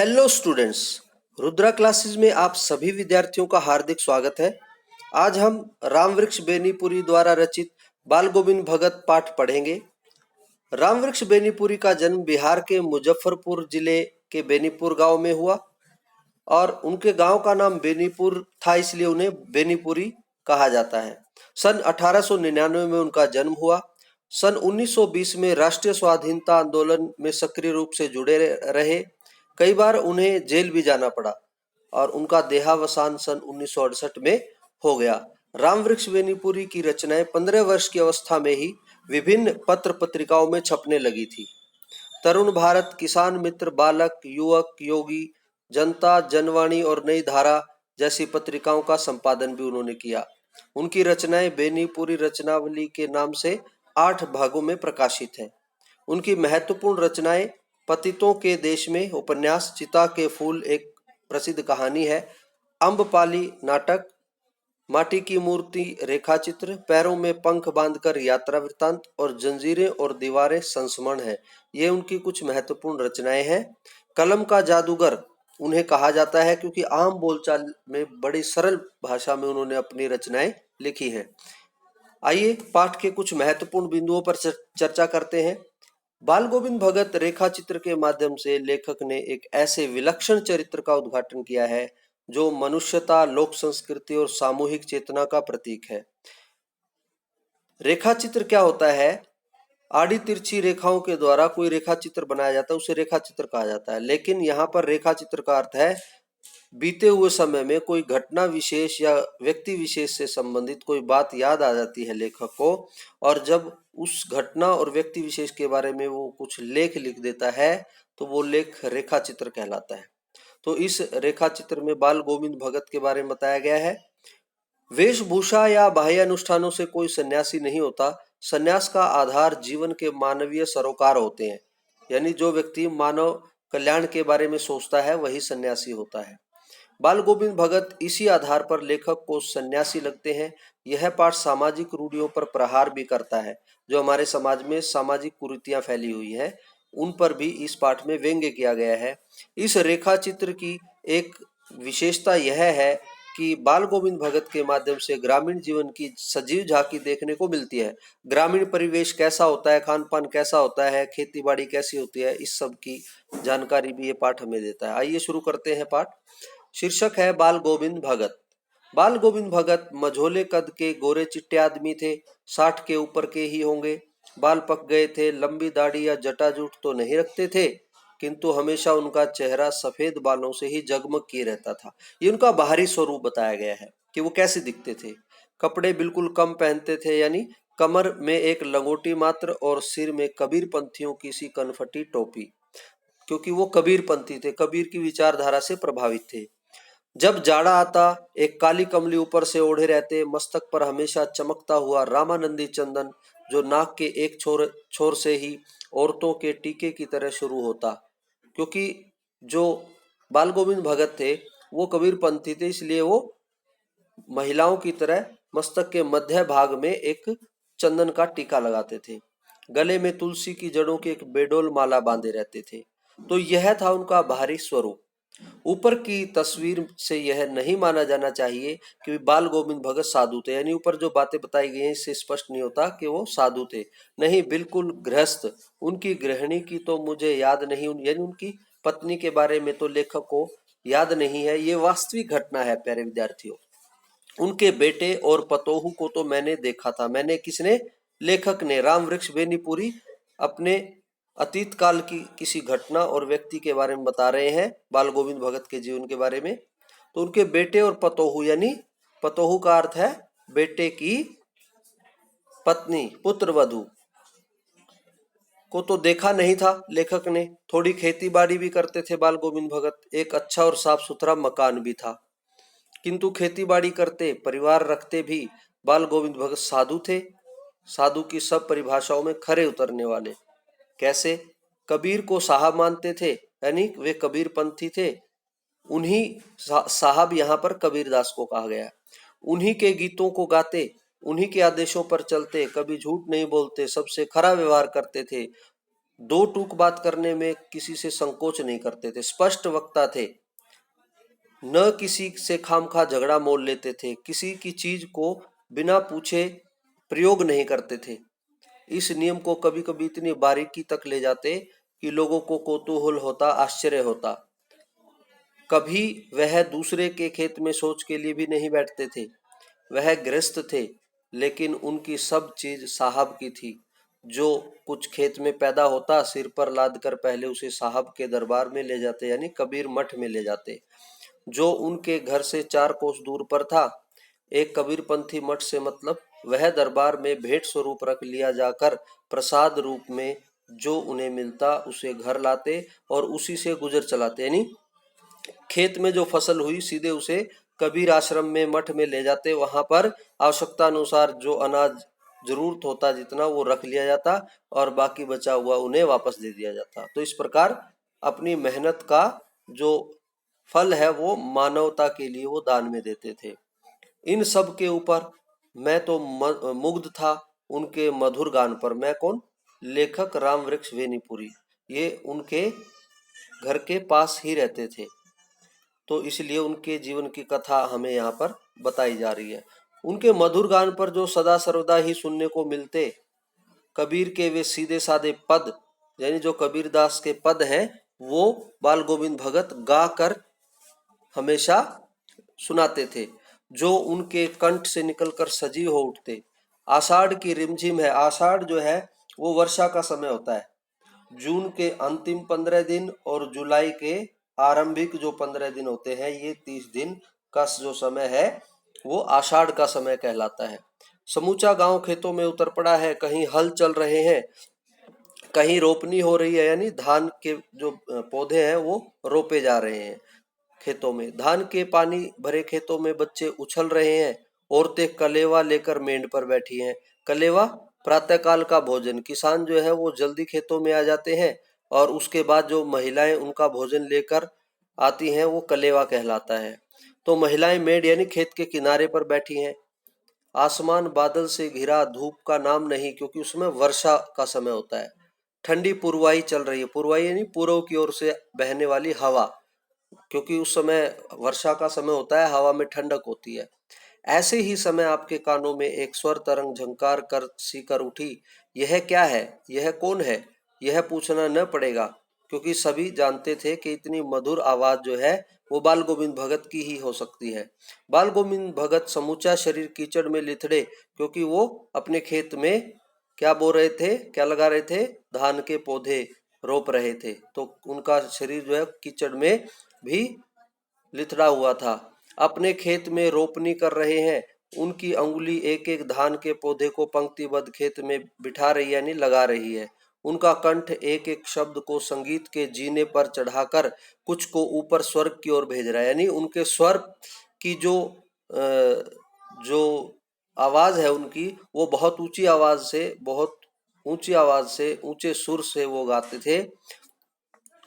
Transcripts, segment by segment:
Hello students. Rudra classes में आप सभी विद्यार्थियों का हार्दिक स्वागत है। आज हम रामवृक्ष बेनीपुरी द्वारा रचित बाल गोविंद भगत पाठ पढ़ेंगे। रामवृक्ष बेनीपुरी का जन्म बिहार के मुजफ्फरपुर जिले के बेनीपुर गांव में हुआ और उनके गांव का नाम बेनीपुर था, इसलिए उन्हें बेनीपुरी कहा जाता है। सन 1899 में उनका जन्म हुआ। सन 1920 में राष्ट्रीय स्वाधीनता आंदोलन में सक्रिय रूप से जुड़े रहे। कई बार उन्हें जेल भी जाना पड़ा और उनका देहावसान सन 1968 में हो गया। रामवृक्ष बेनीपुरी की रचनाएं 15 वर्ष की अवस्था में ही विभिन्न पत्र पत्रिकाओं में छपने लगी थी। तरुण भारत, किसान मित्र, बालक, युवक, योगी, जनता, जनवाणी और नई धारा जैसी पत्रिकाओं का संपादन भी उन्होंने किया। उनकी रचनाएं बेनीपुरी रचनावली के नाम से 8 भागों में प्रकाशित है। उनकी महत्वपूर्ण रचनाएं पतितों के देश में उपन्यास, चिता के फूल एक प्रसिद्ध कहानी है, अम्बपाली नाटक, माटी की मूर्ति रेखाचित्र, पैरों में पंख बांधकर यात्रा वृत्तांत और जंजीरें और दीवारें संस्मरण है। ये उनकी कुछ महत्वपूर्ण रचनाएं हैं। कलम का जादूगर उन्हें कहा जाता है क्योंकि आम बोलचाल में बड़ी सरल भाषा में उन्होंने अपनी रचनाएं लिखी हैं। आइए पाठ के कुछ महत्वपूर्ण बिंदुओं पर चर्चा करते हैं। बाल गोविंद भगत रेखा चित्र के माध्यम से लेखक ने एक ऐसे विलक्षण चरित्र का उद्घाटन किया है जो मनुष्यता, लोक संस्कृति और सामूहिक चेतना का प्रतीक है। रेखा चित्र क्या होता है? आड़ी तिरछी रेखाओं के द्वारा कोई रेखा चित्र बनाया जाता है, उसे रेखा चित्र कहा जाता है। लेकिन यहाँ पर रेखा चित्र का अर्थ है बीते हुए समय में कोई घटना विशेष या व्यक्ति विशेष से संबंधित कोई बात याद आ जाती है लेखक को, और जब उस घटना और व्यक्ति विशेष के बारे में वो कुछ लेख लिख देता है तो वो लेख रेखा चित्र कहलाता है। तो इस रेखा चित्र में बाल गोविंद भगत के बारे में बताया गया है। वेशभूषा या बाह्य अनुष्ठानों से कोई सन्यासी नहीं होता। सन्यास का आधार जीवन के मानवीय सरोकार होते हैं, यानी जो व्यक्ति मानव कल्याण के बारे में सोचता है वही सन्यासी होता है। बाल गोविंद भगत इसी आधार पर लेखक को सन्यासी लगते हैं। यह पाठ सामाजिक रूढ़ियों पर प्रहार भी करता है। जो हमारे समाज में सामाजिक कुरीतियां फैली हुई हैं उन पर भी इस पाठ में व्यंग्य किया गया है। इस रेखा चित्र की एक विशेषता यह है कि बाल गोविंद भगत के माध्यम से ग्रामीण जीवन की सजीव झांकी देखने को मिलती है। ग्रामीण परिवेश कैसा होता है, खान पान कैसा होता है, खेती बाड़ी कैसी होती है, इस सब की जानकारी भी ये पाठ हमें देता है। आइए शुरू करते हैं पाठ। शीर्षक है बाल गोविंद भगत। बाल गोविंद भगत मझोले कद के गोरे चिट्टे आदमी थे। 60 के ऊपर के ही होंगे। बाल पक गए थे, लंबी दाढ़ी या जटाजूट तो नहीं रखते थे, किंतु हमेशा उनका चेहरा सफेद बालों से ही जगमग किए रहता था। ये उनका बाहरी स्वरूप बताया गया है कि वो कैसे दिखते थे। कपड़े बिल्कुल कम पहनते थे, यानी कमर में एक लंगोटी मात्र और सिर में कबीर पंथियों की सी कनफटी टोपी, क्योंकि वो कबीर पंथी थे, कबीर की विचारधारा से प्रभावित थे। जब जाड़ा आता एक काली कमली ऊपर से ओढ़े रहते। मस्तक पर हमेशा चमकता हुआ रामानंदी चंदन जो नाक के एक छोर से ही औरतों के टीके की तरह शुरू होता, क्योंकि जो बाल गोविंद भगत थे वो कबीर पंथी थे, इसलिए वो महिलाओं की तरह मस्तक के मध्य भाग में एक चंदन का टीका लगाते थे। गले में तुलसी की जड़ों की एक बेडोल माला बांधे रहते थे। तो यह था उनका बाहरी स्वरूप। ऊपर की तस्वीर से यह नहीं माना जाना चाहिए कि बाल गोविंद भगत साधु थे, यानी ऊपर जो बातें बताई गई हैं इससे स्पष्ट नहीं होता कि वो साधु थे। नहीं, बिल्कुल गृहस्थ। उनकी गृहिणी की तो मुझे याद नहीं, यानी उनकी पत्नी के बारे में तो लेखक को याद नहीं है। ये वास्तविक घटना है प्यारे विद्यार्थियों। उनके बेटे और पतोहू को तो मैंने देखा था। मैंने किसने? लेखक ने। रामवृक्ष बेनीपुरी अपने अतीत काल की किसी घटना और व्यक्ति के बारे में बता रहे हैं, बाल गोविंद भगत के जीवन के बारे में। तो उनके बेटे और पतोहू, यानी पतोहू का अर्थ है बेटे की पत्नी, पुत्र वधू को तो देखा नहीं था लेखक ने। थोड़ी खेती बाड़ी भी करते थे बाल गोविंद भगत। एक अच्छा और साफ सुथरा मकान भी था, किंतु खेती बाड़ी करते, परिवार रखते भी बाल गोविंद भगत साधु थे। साधु की सब परिभाषाओं में खरे उतरने वाले। कैसे? कबीर को साहब मानते थे, यानी वे कबीर पंथी थे। उन्हीं साहब यहाँ पर कबीरदास को कहा गया। उन्हीं के गीतों को गाते, उन्हीं के आदेशों पर चलते, कभी झूठ नहीं बोलते, सबसे खरा व्यवहार करते थे। दो टूक बात करने में किसी से संकोच नहीं करते थे, स्पष्ट वक्ता थे, न किसी से खामखा झगड़ा मोल लेते थे, किसी की चीज को बिना पूछे प्रयोग नहीं करते थे। इस नियम को कभी कभी इतनी बारीकी तक ले जाते कि लोगों को कौतूहल होता, आश्चर्य होता। कभी वह दूसरे के खेत में शौच के लिए भी नहीं बैठते थे। वह गृहस्थ थे, लेकिन उनकी सब चीज साहब की थी। जो कुछ खेत में पैदा होता, सिर पर लाद कर पहले उसे साहब के दरबार में ले जाते, यानी कबीर मठ में ले जाते, जो उनके घर से 4 कोस दूर पर था। एक कबीरपंथी मठ से मतलब वह दरबार में भेंट स्वरूप रख लिया जाकर प्रसाद रूप में जो उन्हें मिलता उसे घर लाते और उसी से गुजर चलाते, यानी खेत में जो फसल हुई सीधे उसे कबीर आश्रम में मठ में ले जाते। वहां पर आवश्यकता अनुसार जो अनाज जरूरत होता जितना वो रख लिया जाता और बाकी बचा हुआ उन्हें वापस दे दिया जाता। तो इस प्रकार अपनी मेहनत का जो फल है वो मानवता के लिए वो दान में देते थे। इन सब के ऊपर मैं तो मुग्ध था उनके मधुर गान पर। मैं कौन? लेखक राम वृक्ष वेनीपुरी, ये उनके घर के पास ही रहते थे, तो इसलिए उनके जीवन की कथा हमें यहाँ पर बताई जा रही है। उनके मधुर गान पर जो सदा सर्वदा ही सुनने को मिलते, कबीर के वे सीधे साधे पद, यानी जो कबीरदास के पद हैं वो बाल गोविंद भगत गा कर हमेशा सुनाते थे, जो उनके कंठ से निकलकर सजीव हो उठते। आषाढ़ की रिमझिम है। आषाढ़ जो है वो वर्षा का समय होता है। जून के अंतिम 15 दिन और जुलाई के आरंभिक जो 15 दिन होते हैं, ये 30 दिन का जो समय है वो आषाढ़ का समय कहलाता है। समूचा गांव खेतों में उतर पड़ा है, कहीं हल चल रहे हैं, कहीं रोपनी हो रही है, यानी धान के जो पौधे हैं वो रोपे जा रहे हैं। खेतों में धान के पानी भरे खेतों में बच्चे उछल रहे हैं। औरतें कलेवा लेकर मेंढ पर बैठी हैं। कलेवा प्रातःकाल का भोजन। किसान जो है वो जल्दी खेतों में आ जाते हैं और उसके बाद जो महिलाएं उनका भोजन लेकर आती हैं वो कलेवा कहलाता है। तो महिलाएं मेंढ यानी खेत के किनारे पर बैठी हैं। आसमान बादल से घिरा, धूप का नाम नहीं, क्योंकि उसमें वर्षा का समय होता है। ठंडी पुरवाई चल रही है। पुरवाई यानी पूर्व की ओर से बहने वाली हवा, क्योंकि उस समय वर्षा का समय होता है, हवा में ठंडक होती है। ऐसे ही समय आपके कानों में एक स्वर तरंग झंकार कर सी कर उठी। यह क्या है? यह कौन है? यह पूछना न पड़ेगा, क्योंकि सभी जानते थे कि इतनी मधुर आवाज जो है वो बाल गोविंद भगत की ही हो सकती है। बाल गोविंद भगत समूचा शरीर कीचड़ में लिथड़े, क्योंकि वो अपने खेत में क्या बो रहे थे, क्या लगा रहे थे? धान के पौधे रोप रहे थे। तो उनका शरीर जो है कीचड़ में भी लिथड़ा हुआ था। अपने खेत में रोपनी कर रहे हैं। उनकी अंगुली एक एक धान के पौधे को पंक्तिबद्ध खेत में बिठा रही है, यानी लगा रही है। उनका कंठ एक एक शब्द को संगीत के जीने पर चढ़ाकर कुछ को ऊपर स्वर्ग की ओर भेज रहा है, यानी उनके स्वर की जो आवाज है उनकी, वो बहुत ऊंची आवाज से, बहुत ऊंची आवाज से, ऊंचे सुर से वो गाते थे,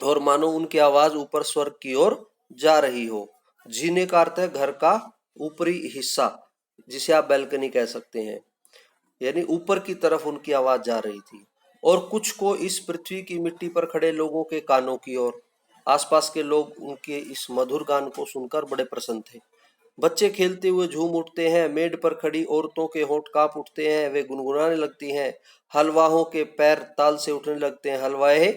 और मानो उनकी आवाज ऊपर स्वर्ग की ओर जा रही हो। जीने का अर्थ है घर का ऊपरी हिस्सा, जिसे आप बैल्कनी कह सकते हैं, यानी ऊपर की तरफ उनकी आवाज जा रही थी। और कुछ को इस पृथ्वी की मिट्टी पर खड़े लोगों के कानों की ओर। आसपास के लोग उनके इस मधुर गान को सुनकर बड़े प्रसन्न थे। बच्चे खेलते हुए झूम उठते हैं। मेड पर खड़ी औरतों के होंठ कांप उठते हैं, वे गुनगुनाने लगती हैं। हलवाहों के पैर ताल से उठने लगते हैं। हलवाए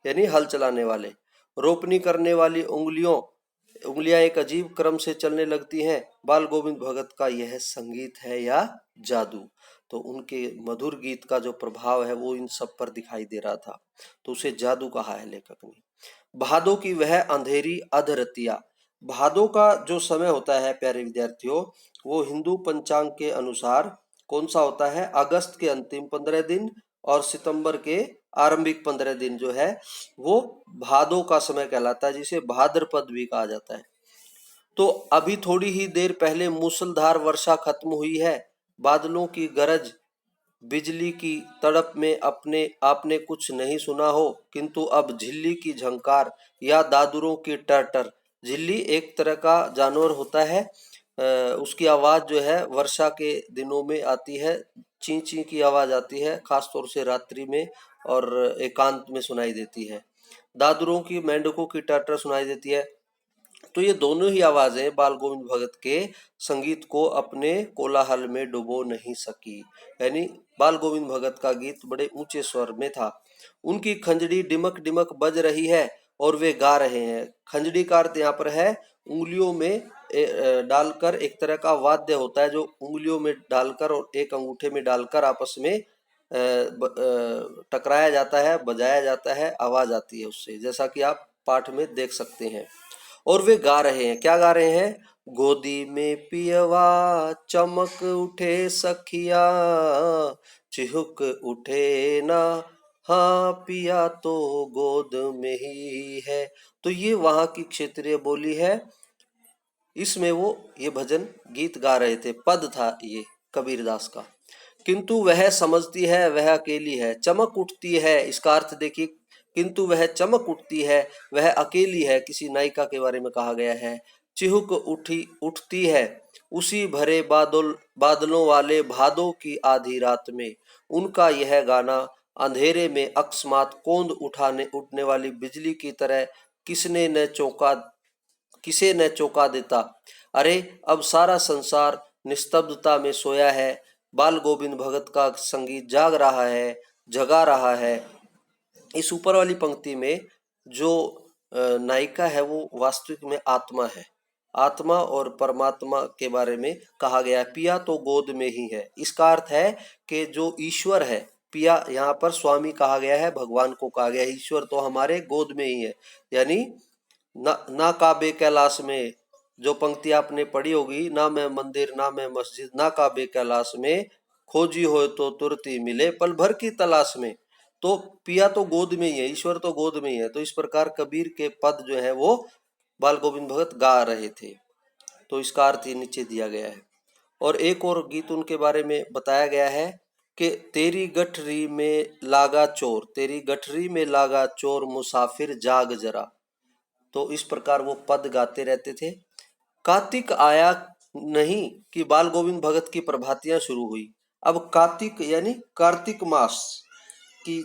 यानी हल चलाने वाले। रोपनी करने वाली उंगलियां एक अजीब क्रम से चलने लगती हैं। बाल गोविंद भगत का यह संगीत है या जादू? तो उनके मधुर गीत का जो प्रभाव है वो इन सब पर दिखाई दे रहा था, तो उसे जादू कहा है लेखक ने। भादों की वह अंधेरी अधरतिया। भादों का जो समय होता है प्यारे विद्यार्थियों, वो हिंदू पंचांग के अनुसार कौन सा होता है? अगस्त के अंतिम 15 दिन और सितंबर के आरंभिक 15 दिन जो है वो भादों का समय कहलाता है, जिसे भाद्रपद भी कहा जाता है। तो अभी थोड़ी ही देर पहले मूसलधार वर्षा खत्म हुई है। बादलों की गरज, बिजली की तड़प में अपने आपने कुछ नहीं सुना हो, किंतु अब झिल्ली की झंकार या दादुरों की टरटर। झिल्ली एक तरह का जानवर होता है, उसकी आवाज जो है वर्षा के दिनों में आती है। ची ची की आवाज आती है, खासतौर से रात्रि में और एकांत में सुनाई देती है। दादुरों की, मेंढकों की टटर सुनाई देती है। तो ये दोनों ही आवाजें बाल गोविंद भगत के संगीत को अपने कोलाहल में डुबो नहीं सकी। यानी बाल गोविंद भगत का गीत बड़े ऊंचे स्वर में था। उनकी खंजड़ी डिमक डिमक बज रही है और वे गा रहे हैं। खंजड़ी का अर्थ यहाँ पर है उंगलियों में डालकर, एक तरह का वाद्य होता है जो उंगलियों में डालकर और एक अंगूठे में डालकर आपस में टकराया जाता है, बजाया जाता है, आवाज आती है उससे, जैसा कि आप पाठ में देख सकते हैं। और वे गा रहे हैं, क्या गा रहे हैं? गोदी में पियवा चमक उठे सखिया, चिहुक उठे ना, हाँ पिया तो गोद में ही है। तो ये वहां की क्षेत्रीय बोली है। इसमें वो ये भजन गीत गा रहे थे, पद था ये कबीरदास का। किंतु वह समझती है वह अकेली है, चमक उठती है, इसका अर्थ देखिए, किंतु वह चमक उठती है वह अकेली है, किसी नायिका के बारे में कहा गया है। चिहुक उठती है उसी भरे बादलों वाले भादों की आधी रात में। उनका यह गाना अंधेरे में अकस्मात उठने वाली बिजली की तरह किसे न चौंका देता। अरे अब सारा संसार निस्तब्धता में सोया है, बाल गोविंद भगत का संगीत जाग रहा है, जगा रहा है। इस ऊपर वाली पंक्ति में जो नायिका है वो वास्तविक में आत्मा है। आत्मा और परमात्मा के बारे में कहा गया है। पिया तो गोद में ही है, इसका अर्थ है कि जो ईश्वर है, पिया यहाँ पर स्वामी कहा गया है, भगवान को कहा गया है। ईश्वर तो हमारे गोद में ही है। यानी ना काबे कैलाश में, जो पंक्ति आपने पढ़ी होगी, ना मैं मंदिर ना मैं मस्जिद, ना काबे कैलाश में, खोजी हो तो तुरती मिले पल भर की तलाश में। तो पिया तो गोद में ही है, ईश्वर तो गोद में ही है। तो इस प्रकार कबीर के पद जो है वो बाल गोविंद भगत गा रहे थे। तो इसका अर्थ ये नीचे दिया गया है। और एक और गीत उनके बारे में बताया गया है कि तेरी गठरी में लागा चोर, तेरी गठरी में लागा चोर, मुसाफिर जाग जरा। तो इस प्रकार वो पद गाते रहते थे। कार्तिक आया नहीं कि बाल गोविंद भगत की प्रभातियां शुरू हुई। अब कार्तिक यानी कार्तिक मास की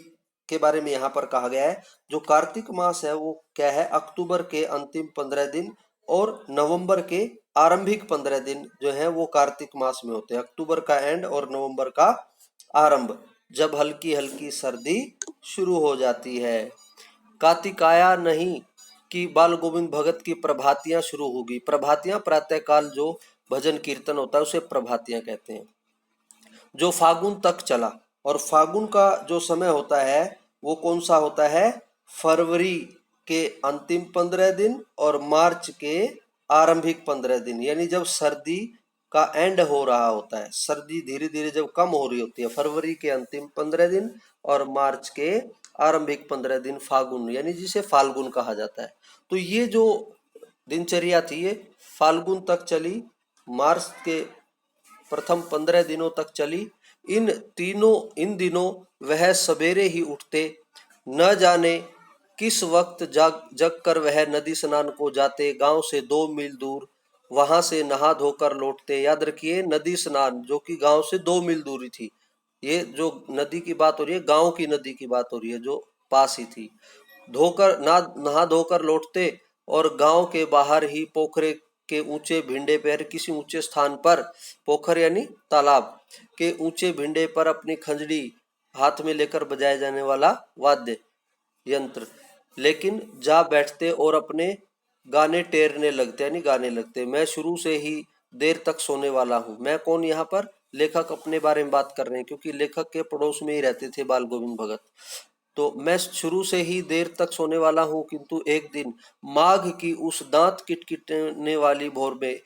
के बारे में यहाँ पर कहा गया है। जो कार्तिक मास है वो क्या है? अक्टूबर के अंतिम 15 दिन और नवंबर के आरंभिक 15 दिन जो है वो कार्तिक मास में होते हैं। अक्टूबर का एंड और नवंबर का आरंभ, जब हल्की हल्की सर्दी शुरू हो जाती है। कार्तिक आया नहीं कि बाल गोविंद भगत की प्रभातियां शुरू होगी। प्रभातियां प्रातः काल जो भजन कीर्तन होता है उसे प्रभातियां कहते हैं, जो फागुन तक चला। और फागुन का जो समय होता है वो कौन सा होता है? फरवरी के अंतिम 15 दिन और मार्च के आरंभिक 15 दिन, यानी जब सर्दी का एंड हो रहा होता है, सर्दी धीरे धीरे जब कम हो रही होती है। फरवरी के अंतिम 15 दिन और मार्च के आरंभिक 15 दिन फागुन, यानी जिसे फाल्गुन कहा जाता है। तो ये जो दिनचर्या थी ये फाल्गुन तक चली, मार्च के प्रथम 15 दिनों तक चली। इन दिनों वह सवेरे ही उठते, न जाने किस वक्त जग कर वह नदी स्नान को जाते। गांव से 2 मील दूर, वहां से नहा धोकर लौटते। याद रखिए, नदी स्नान जो कि गांव से 2 मील दूरी थी। ये जो नदी की बात हो रही है, गांव की नदी की बात हो रही है जो पास ही थी। नहा धोकर लौटते और गांव के बाहर ही पोखरे के ऊंचे भिंडे पर, किसी ऊंचे स्थान पर, पोखर यानी तालाब के ऊंचे भिंडे पर अपनी खंजड़ी हाथ में लेकर बजाए जाने वाला वाद्य यंत्र लेकिन जा बैठते और अपने गाने टेरने लगते, यानी गाने लगते। मैं शुरू से ही देर तक सोने वाला हूँ। मैं कौन? यहाँ पर लेखक अपने बारे में बात कर रहे हैं, क्योंकि लेखक के पड़ोस में ही रहते थे बाल गोविंद भगत। तो मैं शुरू से ही देर तक सोने वाला हूँ, किंतु एक दिन माघ की उस दांत किटकिटाने वाली भोर में,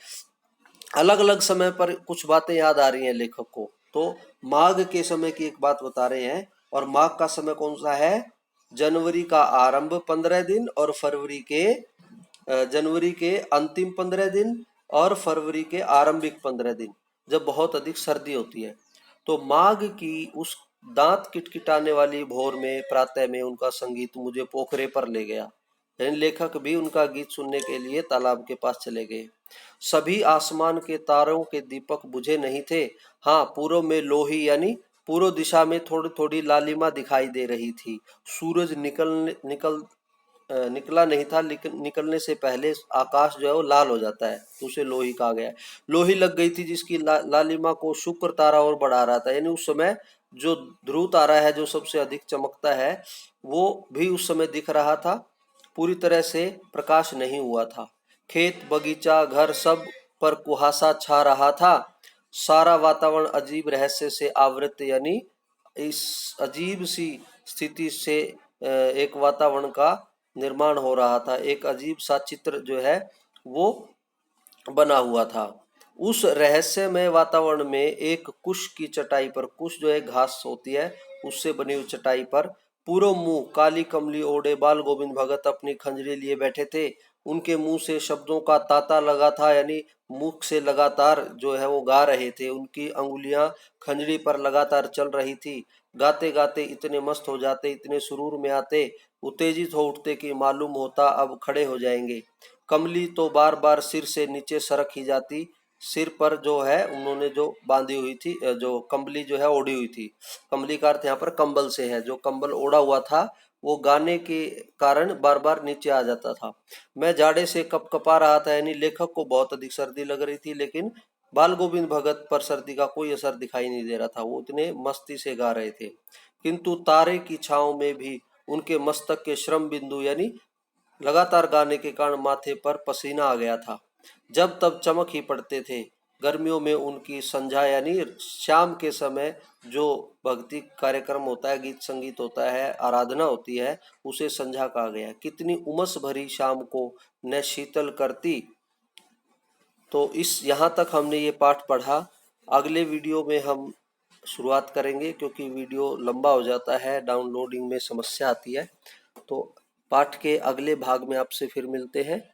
अलग अलग समय पर कुछ बातें याद आ रही हैं लेखक को। तो माघ के समय की एक बात बता रहे हैं। और माघ का समय कौन सा है? जनवरी का आरंभ 15 दिन और जनवरी के अंतिम 15 दिन और फरवरी के आरंभिक 15 दिन, जब बहुत अधिक सर्दी होती है। तो माघ की उस दांत किटकिटाने वाली भोर में, प्रातः में, उनका संगीत मुझे पोखरे पर ले गया। यानी लेखक भी उनका गीत सुनने के लिए तालाब के पास चले गए। सभी आसमान के तारों के दीपक बुझे नहीं थे। हाँ, पूर्व में लोही यानी पूर्व दिशा में थोड़ी थोड़ी लालिमा दिखाई दे रही थी। सूरज निकला नहीं था, लेकिन निकलने से पहले आकाश जो है वो लाल हो जाता है, तो उसे लोही कहा गया है। लोही लग गई थी जिसकी लालिमा को शुक्र तारा और बढ़ा रहा था। यानी उस समय जो ध्रुव तारा है जो सबसे अधिक चमकता है वो भी उस समय दिख रहा था, पूरी तरह से प्रकाश नहीं हुआ था। खेत बगीचा घर सब पर कुहासा छा रहा था। सारा वातावरण अजीब रहस्य से आवृत, यानी इस अजीब सी स्थिति से एक वातावरण का निर्माण हो रहा था। एक अजीब सा चित्र जो है वो बना हुआ था। उस रहस्यमय वातावरण में एक कुश की चटाई पर, कुश जो है घास होती है उससे बनी हुई चटाई पर, पूरो मुंह काली कमली ओढ़े बाल गोविंद भगत अपनी खंजरी लिए बैठे थे। उनके मुंह से शब्दों का तांता लगा था, यानी मुख से लगातार जो है वो गा रहे थे। उनकी अंगुलियां खंजरी पर लगातार चल रही थी। गाते गाते इतने मस्त हो जाते, इतने सुरूर में आते, उत्तेजित हो उठते कि मालूम होता अब खड़े हो जाएंगे। कमली तो बार बार सिर से नीचे सरक ही जाती। सिर पर जो है उन्होंने जो बांधी हुई थी, जो कंबली जो है ओढ़ी हुई थी, कमली का अर्थ यहाँ पर कंबल से है, जो कंबल ओढ़ा हुआ था वो गाने के कारण बार बार नीचे आ जाता था। मैं जाड़े से कपकपा रहा था, यानी लेखक को बहुत अधिक सर्दी लग रही थी, लेकिन बाल गोविंद भगत पर सर्दी का कोई असर दिखाई नहीं दे रहा था, वो इतने मस्ती से गा रहे थे। किंतु तारे की छांव में भी उनके मस्तक के श्रम बिंदु, यानी लगातार गाने के कारण माथे पर पसीना आ गया था। जब तब चमक ही पड़ते थे। गर्मियों में उनकी संध्या, यानी शाम के समय जो भक्ति कार्यक्रम होता है, गीत संगीत होता है, आराधना होती है, उसे संध्या कहा गया। कितनी उमस भरी शाम को न शीतल करती। तो इस यहाँ तक हमने ये पाठ पढ़ा। अगले वीडियो में हम शुरुआत करेंगे, क्योंकि वीडियो लंबा हो जाता है, डाउनलोडिंग में समस्या आती है। तो पाठ के अगले भाग में आपसे फिर मिलते हैं।